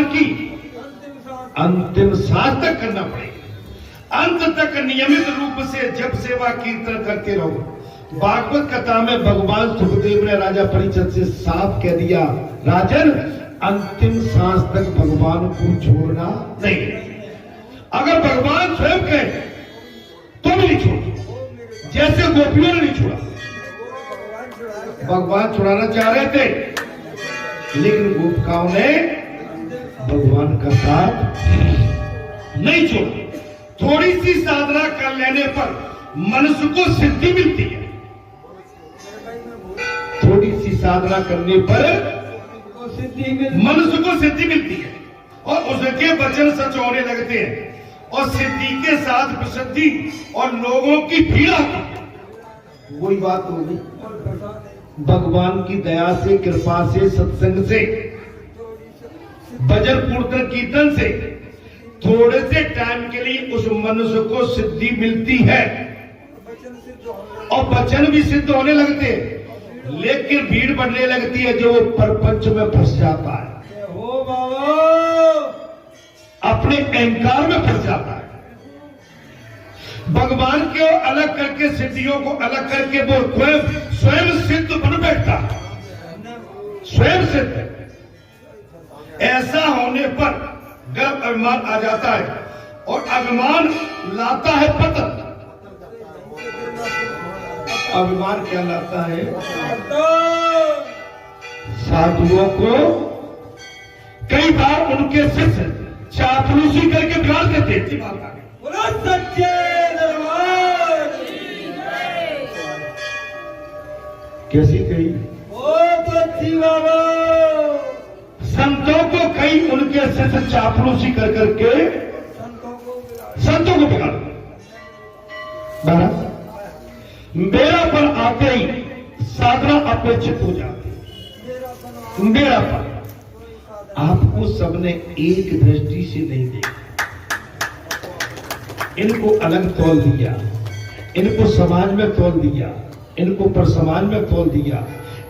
भगवान की अंतिम सांस तक करना पड़ेगा। अंत तक नियमित रूप से जब सेवा कीर्तन करते रहो। भागवत कथा में भगवान सुखदेव ने राजा परीक्षित से साफ कह दिया, राजन अंतिम सांस तक भगवान को छोड़ना नहीं। अगर भगवान स्वयं कहे तो भी नहीं छोड़, जैसे गोपियों ने नहीं छोड़ा। भगवान छुड़ाना चाह रहे थे, लेकिन गोपिकाओं ने भगवान का साथ नहीं छोड़ा। थोड़ी सी साधना कर लेने पर मनुष्य को सिद्धि मिलती है। थोड़ी सी साधना करने पर मनुष्य को सिद्धि मिलती है और उसके वचन सच होने लगते हैं और सिद्धि के साथ प्रसिद्धि और लोगों की भीड़ आती है। वही बात होगी भगवान की दया से, कृपा से, सत्संग से, भजन कीर्तन कीर्तन से थोड़े से टाइम के लिए उस मनुष्य को सिद्धि मिलती है और वचन भी सिद्ध होने लगते हैं। लेकिन भीड़ बढ़ने लगती है जो वो परपंच में फंस जाता है, हो बाबा अपने अहंकार में फंस जाता है। भगवान को अलग करके, सिद्धियों को अलग करके वो स्वयं सिद्ध बन बैठता है, स्वयं सिद्ध। ऐसा होने पर गर्व अभिमान आ जाता है और अभिमान लाता है पतन। अभिमान क्या लाता है? साधुओं को कई बार उनके शिष्य चापलूसी करके बिगाड़ देते। सच्चे दरबार कैसी कही? बहुत अच्छी बाबा। संतों को कई उनके शिष्य चापलूसी कर करके संतों को बिगाड़ देते। मेरा पर आते ही साधना अपेक्षित हो जाती। मेरा पर आपको सबने एक दृष्टि से नहीं देखा। इनको अलग तौल दिया, इनको समाज में तौल दिया, इनको पर समाज में तौल दिया,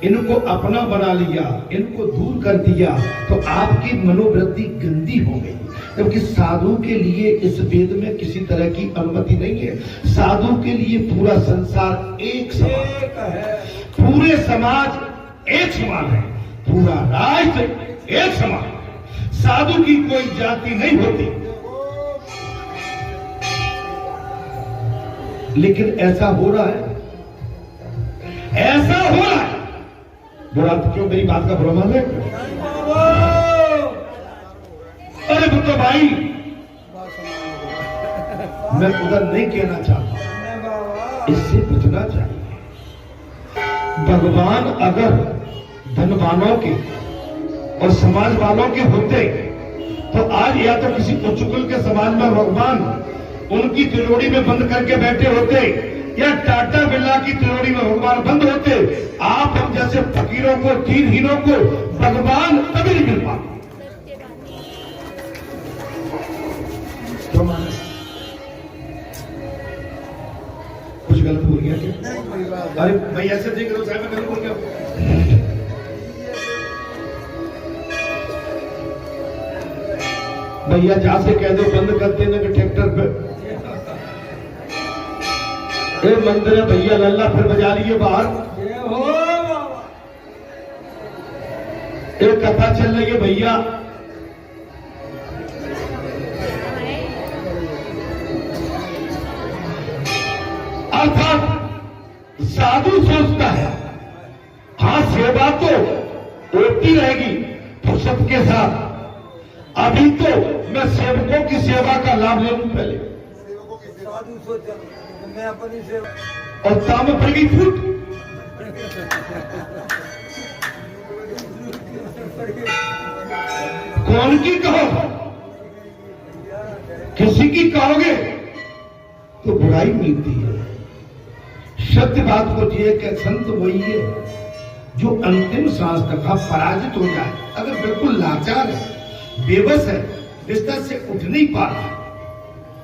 इनको अपना बना लिया, इनको दूर कर दिया, तो आपकी मनोवृत्ति गंदी हो गई। क्योंकि साधु के लिए इस वेद में किसी तरह की अनुमति नहीं है। साधु के लिए पूरा संसार एक समान है, पूरे समाज एक समान है, पूरा राष्ट्र एक समान है। साधु की कोई जाति नहीं होती। लेकिन ऐसा हो रहा है, ऐसा हो रहा है। बुरा क्यों? मेरी बात का बुरा मान है? अरे तो भाई मैं उधर नहीं कहना चाहता, इससे बचना चाहिए। भगवान अगर धनवानों के और समाज वालों के होते तो आज या तो किसी उच्चकुल के समाज में भगवान उनकी तिजोरी में बंद करके बैठे होते या टाटा बिरला की तिजोरी में भगवान बंद होते। आप हम जैसे फकीरों को, दीनहीनों को भगवान कभी नहीं मिल पाते। कुछ गलत बोल गया क्या? अरे भाई ऐसे देख रहे हो साहब, मैं गलत बोल गया? भैया जहां से कह दो बंद कर देने के ट्रैक्टर पे। ए मंदिर है भैया, लल्ला फिर बजा लिए बाहर। एक कथा चल रही है भैया, अर्थात साधु सोचता है हाँ सेवा तो होती रहेगी फुर्सत के साथ, अभी तो मैं सेवकों की सेवा का लाभ ले लूं पहले। साधु सोचा मैं अपनी सेवा, और ताम पड़ गई फूट। कौन की कहो? किसी की कहोगे तो बुराई मिलती है। सत्य बात को जिए कि संत वही है जो अंतिम सांस तक पराजित हो जाए। अगर बिल्कुल लाचार है, बेबस है, बिस्तर से उठ नहीं पा रहा,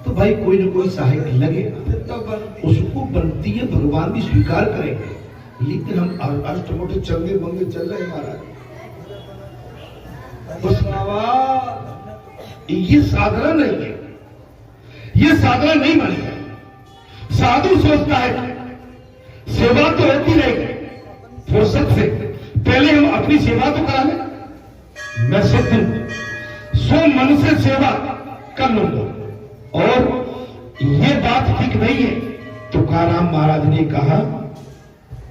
तो भाई कोई न कोई सहायक लगेगा, उसको बनती है, भगवान भी स्वीकार करेंगे। लेकिन हम अष्टमोटे चंगे बंगे चल रहे हैं महाराज। बाबा ये साधना नहीं है, ये साधना नहीं मानी है। साधु सोचता है सेवा तो होती रहेगी फुर्सत से, पहले हम अपनी सेवा तो करा लें। मैं सिद्ध हूं, सो मन से सेवा कर लूंगा। और ये बात ठीक नहीं है। तुकाराम महाराज ने कहा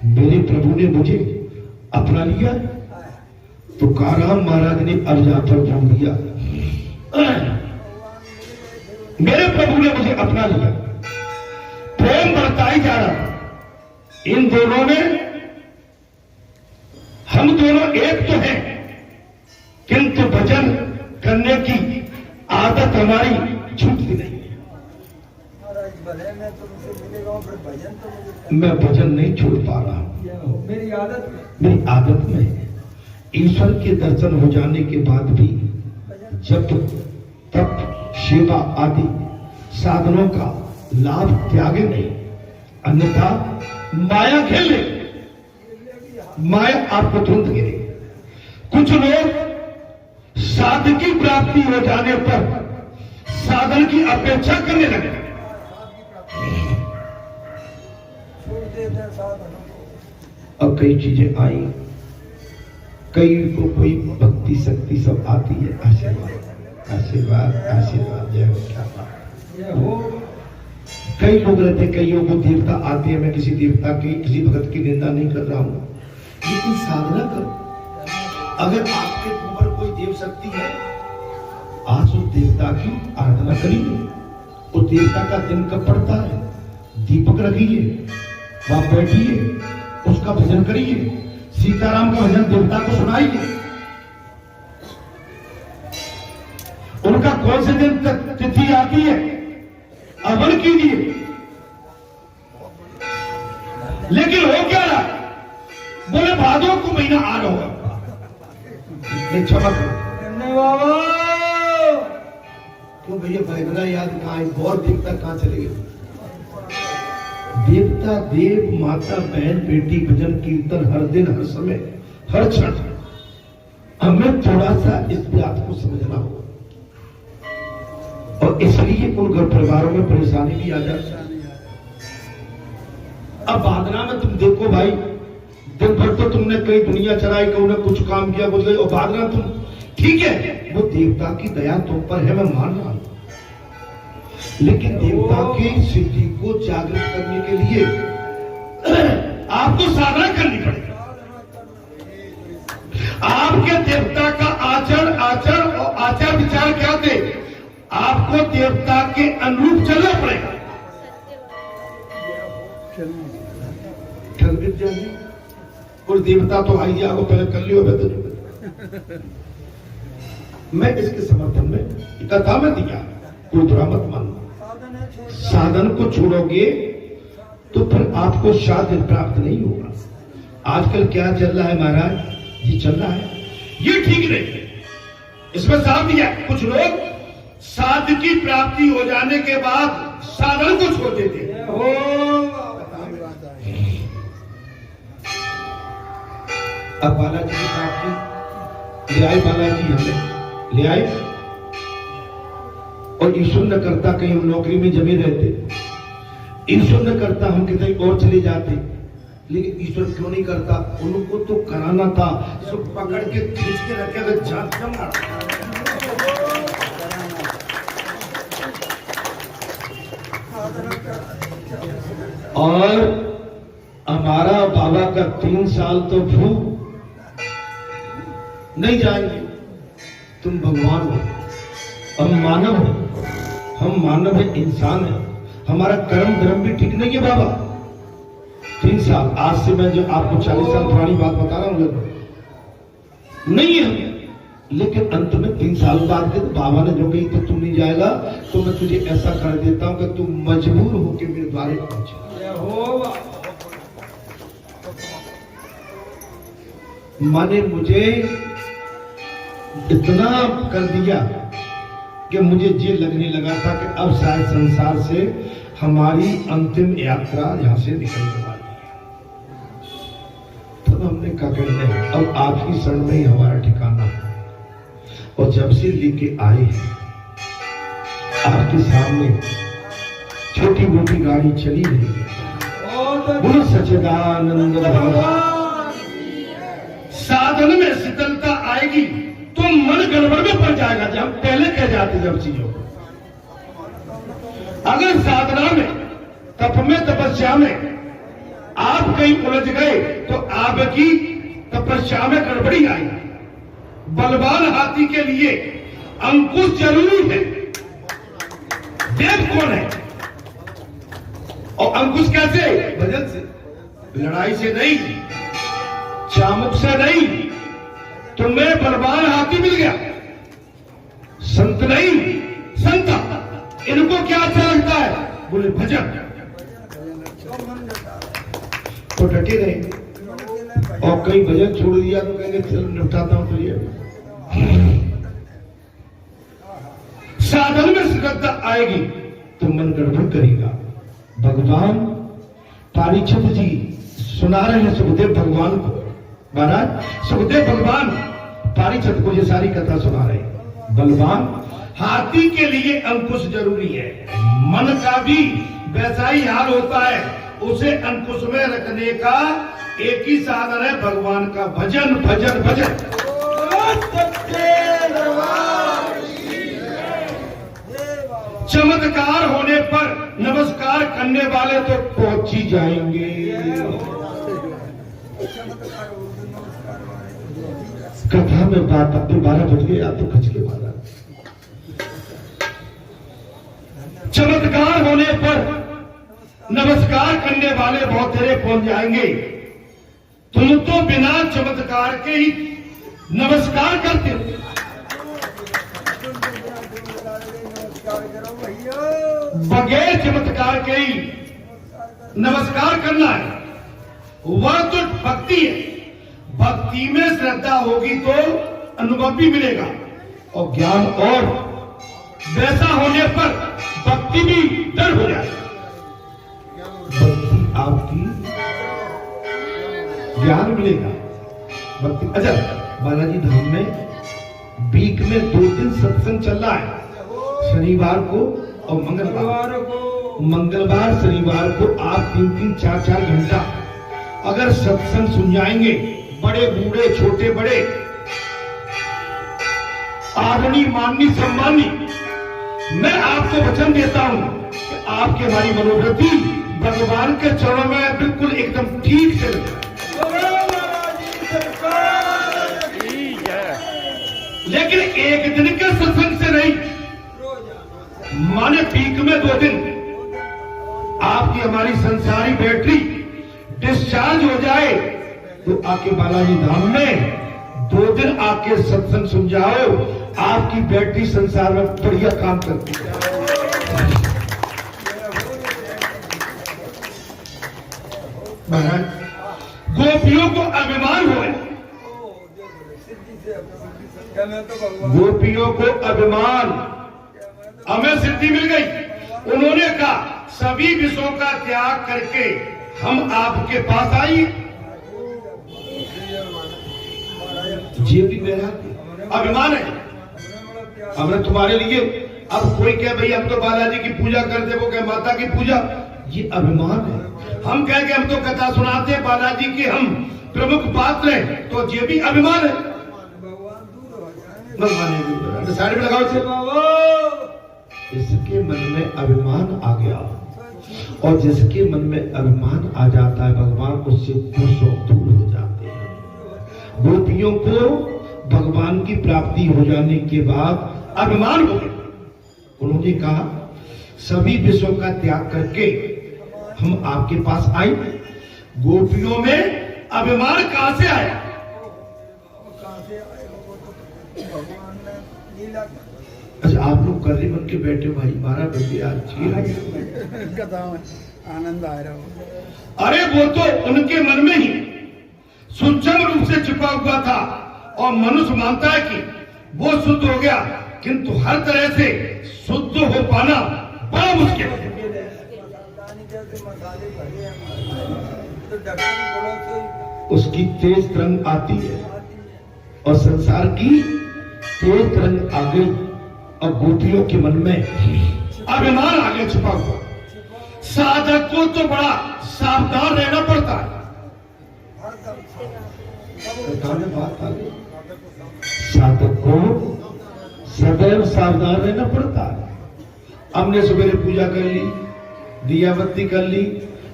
मेरे प्रभु ने मुझे अपना लिया। तुकाराम महाराज ने अब यहां पर बोल दिया मेरे प्रभु ने मुझे अपना लिया। प्रेम बढ़ता ही जा रहा। इन दोनों में हम दोनों एक तो हैं, किंतु भजन करने की आदत हमारी छूटती नहीं है। भले मैं तुमसे मिलेगा पर भजन तो मुझे मैं भजन नहीं छोड़ पा रहा हूं। मेरी आदत में, मेरी आदत में है। ईश्वर के दर्शन हो जाने के बाद भी जब तप सेवा आदि साधनों का लाभ त्यागे नहीं, अन्यथा माया खेले, माया आपको तुरंत गिरे। कुछ लोग साधन की प्राप्ति हो जाने पर साधन की अपेक्षा करने लगे। छोड़ देते हैं साधनों को। अब कई चीजें आई, कई को कोई भक्ति शक्ति सब आती है। आशीर्वाद आशीर्वाद आशीर्वाद, जय हो, क्या बात। ये हो कई लोग रहते, कईयों को देवता आते हैं। मैं किसी देवता की, किसी भगत की निंदा नहीं कर रहा हूं, लेकिन साधना करो। अगर आपके ऊपर कोई देव शक्ति है, आज उस देवता की आराधना करिए। उस देवता का दिन कब पड़ता है, दीपक रखिए, वहां बैठिए, उसका भजन करिए, सीताराम का भजन देवता को सुनाइए। उनका कौन से दिन तक तिथि आती है, अमल कीजिए। लेकिन हो क्या रहा, बोले भादों को महीना आ रहा होगा, चमक बाबा क्यों भैया भैया याद कहाँ है, गौर देवता कहाँ चले गए। देवता देव माता बहन बेटी भजन कीर्तन हर दिन हर समय हर क्षण। हमें थोड़ा सा इस बात को समझना होगा, और इसलिए उन घर परिवारों में परेशानी भी आ जाती है। अब भादरा में तुम देखो भाई, दिन भर तो तुमने कई दुनिया चलाई, कहूं ने कुछ काम किया कुछ गई, और भादरा तुम ठीक है, वो देवता की दया तुम पर है, मैं मान रहा हूं। लेकिन देवता की सिद्धि को जागृत करने के लिए आपको साधना करनी पड़ेगी। आपके देवता का आचरण और आचार विचार क्या थे, आपको देवता के अनुरूप चलना पड़ेगा। चल गिर जाएगी और देवता तो आई जाओ, पहले कर लियो। मैं इसके समर्थन में कथा में दिया, कोई बुरा मत मानो। साधन को छोड़ोगे तो फिर आपको साध्य प्राप्त नहीं होगा। आजकल क्या चल रहा है महाराज, ये चल रहा है, ये ठीक नहीं। इसमें साथ दिया, कुछ लोग साध्य की प्राप्ति हो जाने के बाद साधन को छोड़ देते हैं। अब बालाजी की प्राप्ति ले आए, बालाजी हमें ले आए, और ईश्वर न करता कहीं हम नौकरी में जमे रहते, ईश्वर न करता हम कितने और चले जाते। लेकिन ईश्वर क्यों नहीं करता, उनको तो कराना था, सो पकड़ के खींच के रखे, अगर जात जमा। और हमारा बाबा का 3 साल तो भूख नहीं जाएंगे। तुम भगवान हो, हम मानव हैं, हम मानव है, इंसान है, हमारा कर्म धर्म भी ठीक नहीं है बाबा। 3 साल, आज से मैं जो आपको 40 साल पुरानी बात बता रहा हूं, नहीं है। लेकिन अंत में 3 साल बाद के बाबा ने जो कही, तो तू नहीं जाएगा तो मैं तुझे ऐसा कर देता हूं कि तू मजबूर होकर मेरे द्वारे पहुंचे। माने मुझे इतना कर दिया कि मुझे ये लगने लगा था कि अब शायद संसार से हमारी अंतिम यात्रा यहां से निकलने वाली है। तब हमने कहा कि नहीं, अब आप ही शरण में ही हमारा ठिकाना है। और जब से लेके आए हैं आपके सामने छोटी मोटी गाड़ी चली रही है। गुरु सच्चिदानंद भगवान। साधन में शीतलता आएगी तो मन गड़बड़ में पड़ जाएगा। जब पहले कह जाते जब चीजों को, अगर साधना में, तप में, तपस्या में आप कहीं उलझ गए तो आपकी तपस्या में गड़बड़ी आएगी। बलवान हाथी के लिए अंकुश जरूरी है। देव कौन है? और अंकुश कैसे? भजन से, लड़ाई से नहीं, चामुक से नहीं। तुम्हें बलवान हाथी मिल गया, संत नहीं, संता। इनको क्या अच्छा लगता है? बोले भजन। तो डटे रहे। और कई भजन छोड़ दिया तो कहेंगे चल निपटाता हूं। तो ये साधन में श्रद्धा आएगी तो मन गड़बड़ करेगा। भगवान पारीक्षित जी सुना रहे हैं सुखदेव भगवान को। महाराज सुखदेव भगवान पारीक्षित को ये सारी कथा सुना रहे हैं। बलवान हाथी के लिए अंकुश जरूरी है। मन का भी वैसा ही हाल होता है। उसे अंकुश में रखने का एक ही साधन है, भगवान का भजन। भजन भजन। चमत्कार होने पर नमस्कार करने वाले तो पहुंच ही जाएंगे। कथा में बात अब तो 12 बज गए, आप तो खच के मारा। चमत्कार होने पर नमस्कार करने वाले बहुत तेरे पहुंच जाएंगे। तुम तो बिना चमत्कार के ही नमस्कार करते हो। बगैर चमत्कार के ही नमस्कार करना है, वह तो भक्ति है। भक्ति में श्रद्धा होगी तो अनुभव भी मिलेगा और ज्ञान, और वैसा होने पर भक्ति भी डर हो जाए। भक्ति आपकी, ज्ञान मिलेगा, भक्ति। अच्छा, बालाजी धाम में वीक में 2 दिन सत्संग चल रहा है, शनिवार को और मंगलवार को। मंगलवार शनिवार को आप 3-3, 4-4 घंटा अगर सत्संग सुन जाएंगे, बड़े बूढ़े छोटे बड़े, आदरणीय माननीय सम्मानी, मैं आपको वचन देता हूं कि आपकी हमारी मनोवृत्ति भगवान के चरणों में बिल्कुल एकदम ठीक से लगे। लेकिन एक दिन के सत्संग से नहीं, माने वीक में 2 दिन आपकी हमारी संसारी बैटरी डिस्चार्ज हो जाए तो आके बालाजी धाम में 2 दिन आके सत्संग सुन जाओ, आपकी बैटरी संसार में बढ़िया काम करती है। महाराज गोपियों को अभिमान हुआ, गोपियों को अभिमान, हमें सिद्धि मिल गई। उन्होंने कहा सभी विषयों का त्याग करके हम आपके पास आई। ये भी मेरा अभिमान है, हमने तुम्हारे लिए। अब कोई कहे भाई हम तो बालाजी की पूजा करते, वो कहे माता की पूजा, ये अभिमान है। हम कहें कि हम तो कथा सुनाते हैं बालाजी के, हम प्रमुख पात्र हैं, तो ये भी अभिमान है। भगवान साइड में लगाओ इसे। इसके मन में अभिमान आ गया, और जिसके मन में अभिमान आ जाता है भगवान उससे दूर हो जाते हैं। गोपियों को भगवान की प्राप्ति हो जाने के बाद अभिमान हो गया। उन्होंने कहा सभी विषयों का त्याग करके हम आपके पास आए। गोपियों में अभिमान कहां से आया? अच्छा, आप लोग कर्री बन के बैठे भाई, 12 बजे आनंद आ रहा हो। अरे वो तो उनके मन में ही सूक्ष्म रूप से छिपा हुआ था, और मनुष्य मानता है कि वो शुद्ध हो गया, किंतु हर तरह से शुद्ध हो पाना बड़ा मुश्किल है। उसकी तेज तरंग आती है, और संसार की तेज तरंग आ गई और गोपियों के मन में अभिमान आगे छुपा हुआ। साधक को तो बड़ा सावधान रहना पड़ता है। बात आ गई, साधक को सदैव सावधान रहना पड़ता है। हमने सवेरे पूजा कर ली, दिया बत्ती कर ली,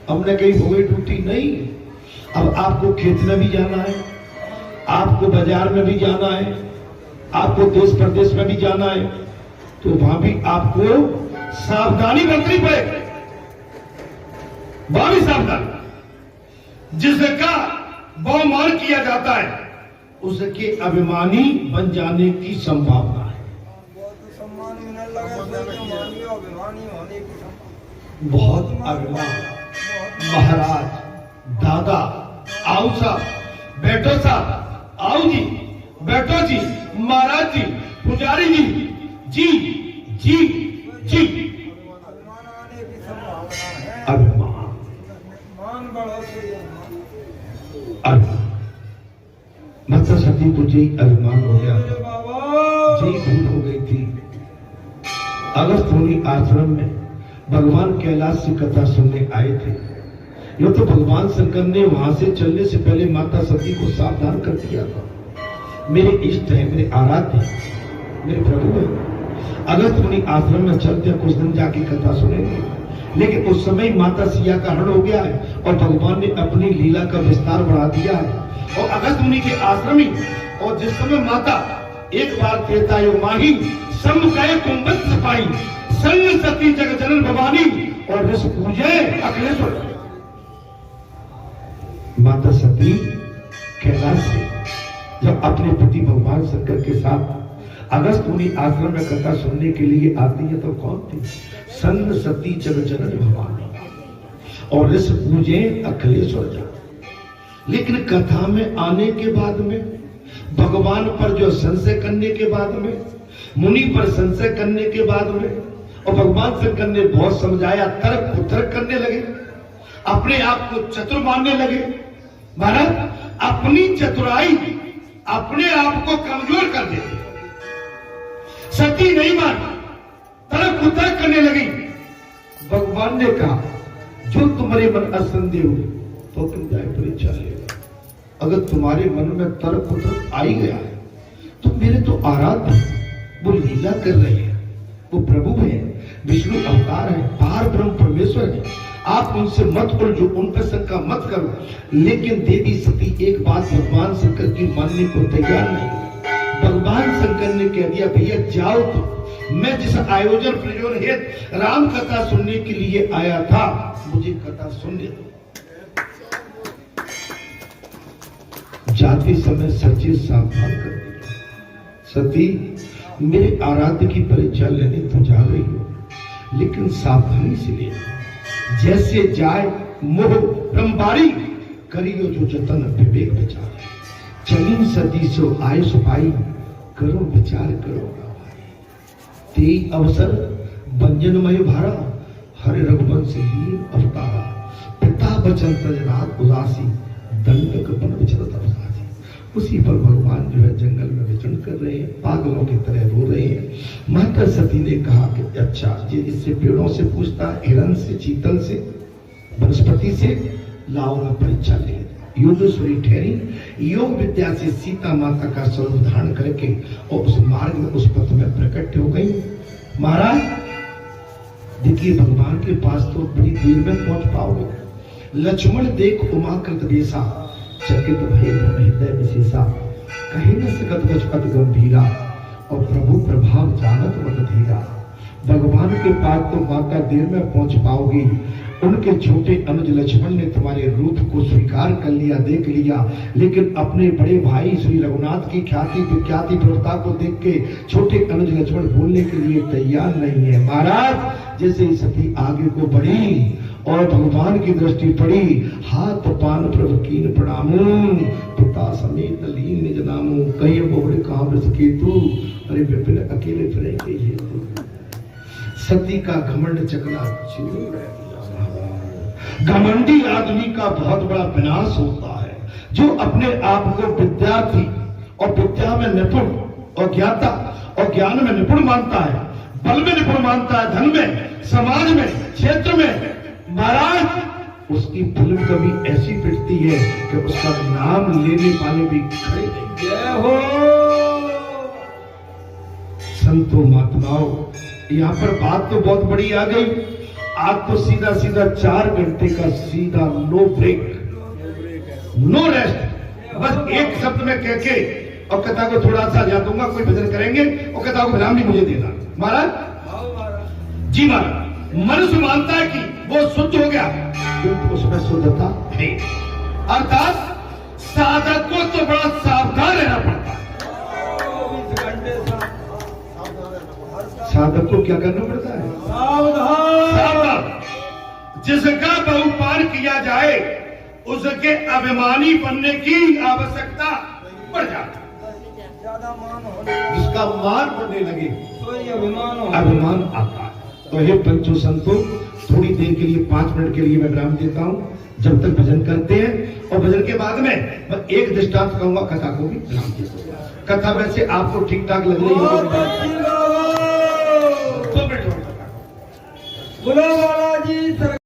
हमने कहीं हो गई टूटी नहीं। अब आपको खेत में भी जाना है, आपको बाजार में भी जाना है, आपको देश प्रदेश में भी जाना है, तो वहां भी आपको सावधानी बरतनी पड़ेगी। वहां भी सावधानी, जिसका बहुमान किया जाता है उसके अभिमानी बन जाने की संभावना है। सम्मान मिलने लगे, अभिमानी होने की बहुत अभिमान। महाराज, दादा, आओ साहब, बैठो साहब, आओ जी, बैठो जी, महाराज जी, पुजारी जी, जी जी जी। अभिमान आने की संभावना है। अभिमान, मान बढ़ो से अभिमान मतलब सती को जी अभिमान हो गया था, बाबा जी भूल हो गई थी। अगस्त मुनि आश्रम में भगवान कैलाश से कथा सुनने आए थे। यह तो भगवान शंकर ने वहां से चलने से पहले माता सती को सावधान कर दिया था। मेरे इष्ट है, मेरे आराध्य है, मेरे प्रभु है। अगस्त मुनि आश्रम में चलते कुछ दिन जाके कथा सुनेंगे, लेकिन उस समय माता सिया का हरण हो गया है और भगवान ने अपनी लीला का विस्तार बढ़ा दिया है। और अगस्त मुनि के आश्रमी और जिस समय माता एक बार त्रेता युग माही सम्मुखय कुंभत सफाई संग सती जग जनन भवानी और ऋष पूजे अखिलेश्वर। माता सती कैलाश से जब अपने पति भगवान शंकर के साथ अगस्त मुनि आश्रम में कथा सुनने के लिए आती है तो कौन थी? संग सती जग जनन भवानी और ऋष पूजे अखिलेश्वर। लेकिन कथा में आने के बाद में, भगवान पर जो संशय करने के बाद में, मुनि पर संशय करने के बाद में, और भगवान शंकर ने बहुत समझाया, तर्क कुतर्क करने लगे, अपने आप को चतुर मानने लगे। महाराज, अपनी चतुराई अपने आप को कमजोर कर देती। सती नहीं मानी, तर्क कुतर्क करने लगी। भगवान ने कहा, जो तुम्हारे मन असंदेह हुए तो तुम जाए परीक्षा लेगा। अगर तुम्हारे मन में तर्क कुतर्क आ ही गया है तो मेरे तो आराध्य, वो लीला कर रहे हैं, वो प्रभु हैं, विष्णु अवतार है, पार ब्रह्म परमेश्वर है। आप उनसे मत उलझो, उन पर शंका मत करो। लेकिन देवी सती एक बात भगवान शंकर की मानने को तैयार नहीं। भगवान शंकर ने कह दिया, भैया जाओ तो मैं जिस आयोजन प्रयोजन हेतु राम कथा सुनने के लिए आया था, मुझे कथा सुनने दो। जाते समय सचिव सावधान कर दिया, सती मेरे आराध्य की परीक्षा लेने तो जा रही हो, लेकिन सावधानी से लेना। जैसे जाए मोह ब्रह्मबारी, करियो जो जतन विवेक विचार। चली सती सो आय सुपाई, करो विचार करो ते अवसर बंजनमय भारा। हरे रघुवंश लीन अवतारा, पिता बचन तज रात उदासी, दंडक बन विचरत अवसासी। उसी पर भगवान जो है जंगल में विचरण कर रहे हैं, पागलों की तरह रो रहे हैं। माता सती ने कहा कि अच्छा, ये इससे पेड़ों से पूछता, हिरण से, चीतल से, वनस्पति से, लाओ मैं परीक्षा ले। योगेश्वरी ठहरी, योग विद्या से सीता माता का स्वरूप धारण करके और उस मार्ग में, उस पथ में प्रकट हो गई। महाराज देखिए, भगवान के पास तो बड़ी देर में पहुंच पाओगे। लक्ष्मण देख उमाकृत बेसा, चकित भय हृदय विशेषा। कहीं न सकत गजपत गंभीरा, और प्रभु प्रभाव जानत मत धीरा। भगवान के पास तो माता देर में पहुंच पाओगी। उनके छोटे अनुज लक्ष्मण ने तुम्हारे रूप को स्वीकार कर लिया, देख लिया, लेकिन अपने बड़े भाई श्री रघुनाथ की ख्याति विख्याति प्रभुता को देख के छोटे अनुज लक्ष्मण बोलने के लिए तैयार नहीं है। महाराज जैसे ही सती आगे को बढ़ी और भगवान की दृष्टि पड़ी, हाथ पान प्रभु कीन प्रणामू, पिता समेत लीन निज नामू। कहीं बोबड़े कहा वृष केतु, अरे विपिन अकेले फिरेंगे ये तो। सती का घमंड चकना चूर है। घमंडी आदमी का बहुत बड़ा विनाश होता है, जो अपने आप को विद्यार्थी और विद्या में निपुण और ज्ञाता और ज्ञान में निपुण मानता है, बल में निपुण मानता है, धन में, समाज में, क्षेत्र में, महाराज उसकी फिल्म कभी ऐसी पिटती है कि उसका नाम लेने वाले भी खड़े नहीं। जय हो। संतों महात्माओं, यहाँ पर बात तो बहुत बड़ी आ गई। आज तो सीधा सीधा 4 घंटे का सीधा नो ब्रेक, नो रेस्ट, बस एक शब्द में कह के और कथा को थोड़ा सा जा दूंगा, कोई भजन करेंगे और कथा को विराम भी मुझे देना। महाराज जी, महाराज मनुष्य मानता है कि वो शुद्ध हो गया, किंतु उसमें शुद्धता है। अर्थात साधक को तो बड़ा सावधान रहना पड़ता है। 24 घंटे साधक को क्या करना पड़ता है? सावधान। जिसका बहुपान किया जाए उसके अभिमानी बनने की आवश्यकता बढ़ जाती है। ज्यादा मान होने जिसका मान बढ़ने लगे तो ये अभिमान आता है। तो हे पंचो संतो, थोड़ी देर के लिए 5 मिनट के लिए मैं विराम देता हूं, जब तक भजन करते हैं। और भजन के बाद में मैं एक दृष्टांत कहूंगा, कथा को भी विराम दे दूंगा। कथा वैसे आपको ठीक ठाक लग रही होगी। 2 मिनट बोलो बालाजी।